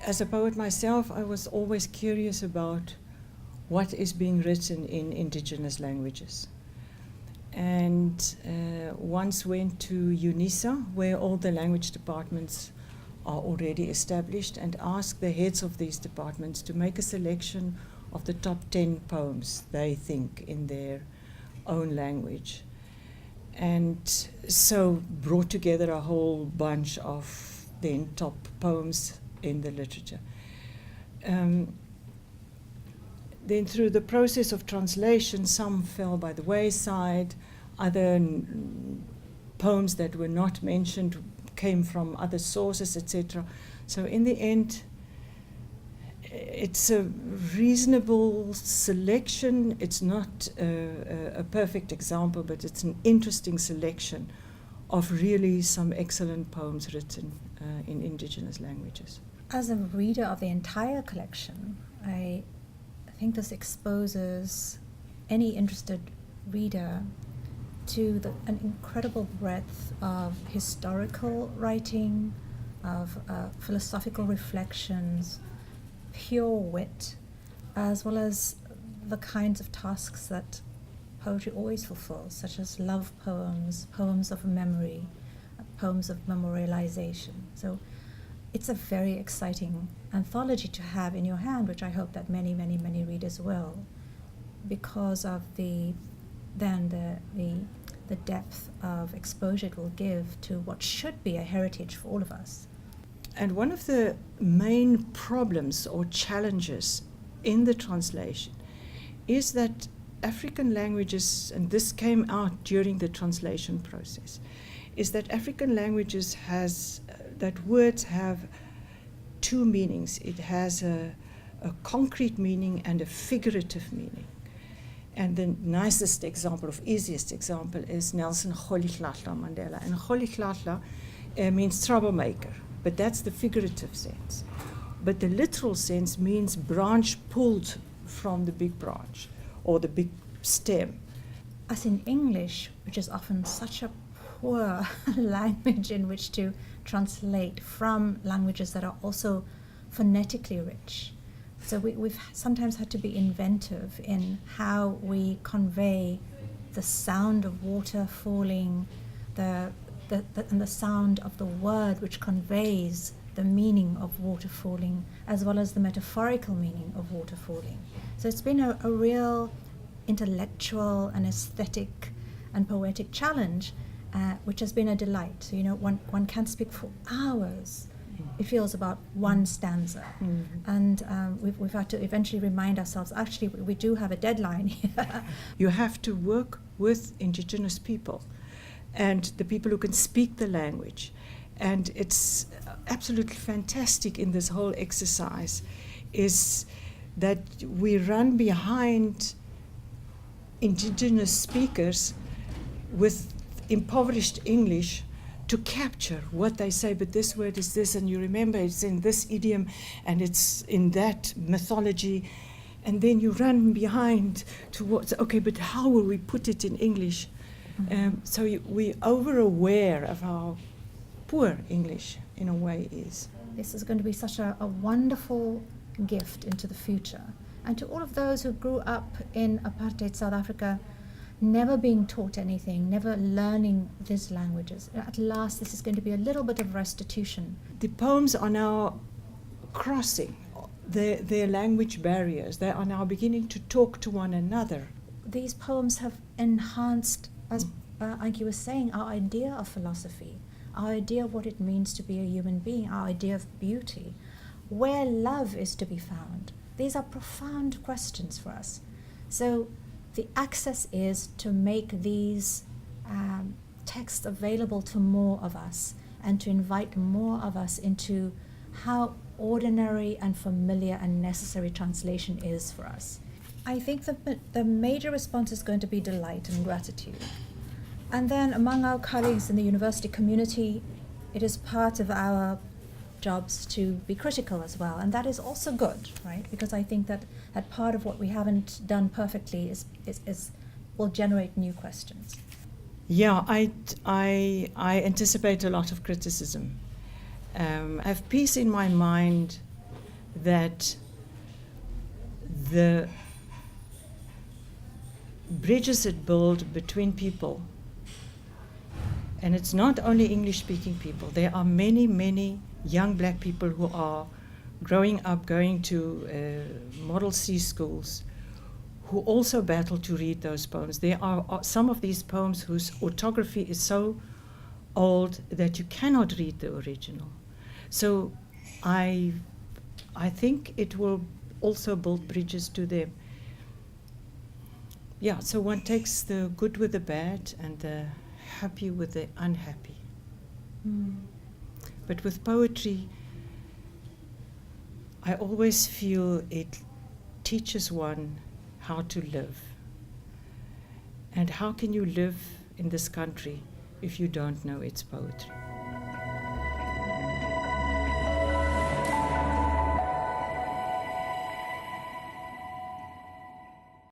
as a poet myself, I was always curious about what is being written in indigenous languages. And once went to UNISA, where all the language departments are already established, and asked the heads of these departments to make a selection of the top 10 poems they think in their own language. And so brought together a whole bunch of then top poems in the literature. Then through the process of translation, some fell by the wayside, other poems that were not mentioned came from other sources, etc. So in the end, it's a reasonable selection. It's not a perfect example, but it's an interesting selection of really some excellent poems written in indigenous languages. As a reader of the entire collection, I think this exposes any interested reader to an incredible breadth of historical writing, of philosophical reflections, pure wit, as well as the kinds of tasks that poetry always fulfills, such as love poems, poems of memory, poems of memorialization. So it's a very exciting anthology to have in your hand, which I hope that many, many, many readers will, because of the depth of exposure it will give to what should be a heritage for all of us. And one of the main problems or challenges in the translation is that African languages, and this came out during the translation process, is that African languages that words have two meanings. It has a concrete meaning and a figurative meaning. And the nicest example, easiest example, is Nelson Rolihlahla Mandela. And Rolihlahla means troublemaker, but that's the figurative sense. But the literal sense means branch pulled from the big branch or the big stem. As in English, which is often such a poor language in which to translate from languages that are also phonetically rich. So we've sometimes had to be inventive in how we convey the sound of water falling, and the sound of the word which conveys the meaning of water falling, as well as the metaphorical meaning of water falling. So it's been a real intellectual and aesthetic and poetic challenge, which has been a delight. So, one can speak for hours. It feels about one stanza. Mm-hmm. And we've had to eventually remind ourselves, actually, we do have a deadline here. You have to work with indigenous people and the people who can speak the language. And it's absolutely fantastic in this whole exercise is that we run behind indigenous speakers with impoverished English to capture what they say, but this word is this, and you remember it's in this idiom, and it's in that mythology, and then you run behind towards, okay, but how will we put it in English? Mm-hmm. So we're over-aware of how poor English, in a way, is. This is going to be such a wonderful gift into the future. And to all of those who grew up in apartheid South Africa, never being taught anything, never learning these languages. At last, this is going to be a little bit of restitution. The poems are now crossing their language barriers. They are now beginning to talk to one another. These poems have enhanced, as Antjie was saying, our idea of philosophy, our idea of what it means to be a human being, our idea of beauty, where love is to be found. These are profound questions for us. So the access is to make these texts available to more of us and to invite more of us into how ordinary and familiar and necessary translation is for us. I think the major response is going to be delight and gratitude. And then among our colleagues in the university community, it is part of our jobs to be critical as well, and that is also good, right? Because I think that part of what we haven't done perfectly is will generate new questions. Yeah, I anticipate a lot of criticism. I have peace in my mind that the bridges it builds between people, and it's not only English-speaking people, there are many, many young black people who are growing up, going to Model C schools, who also battle to read those poems. There are some of these poems whose orthography is so old that you cannot read the original. So I think it will also build bridges to them. Yeah, so one takes the good with the bad and the happy with the unhappy. But with poetry, I always feel it teaches one how to live. And how can you live in this country if you don't know its poetry?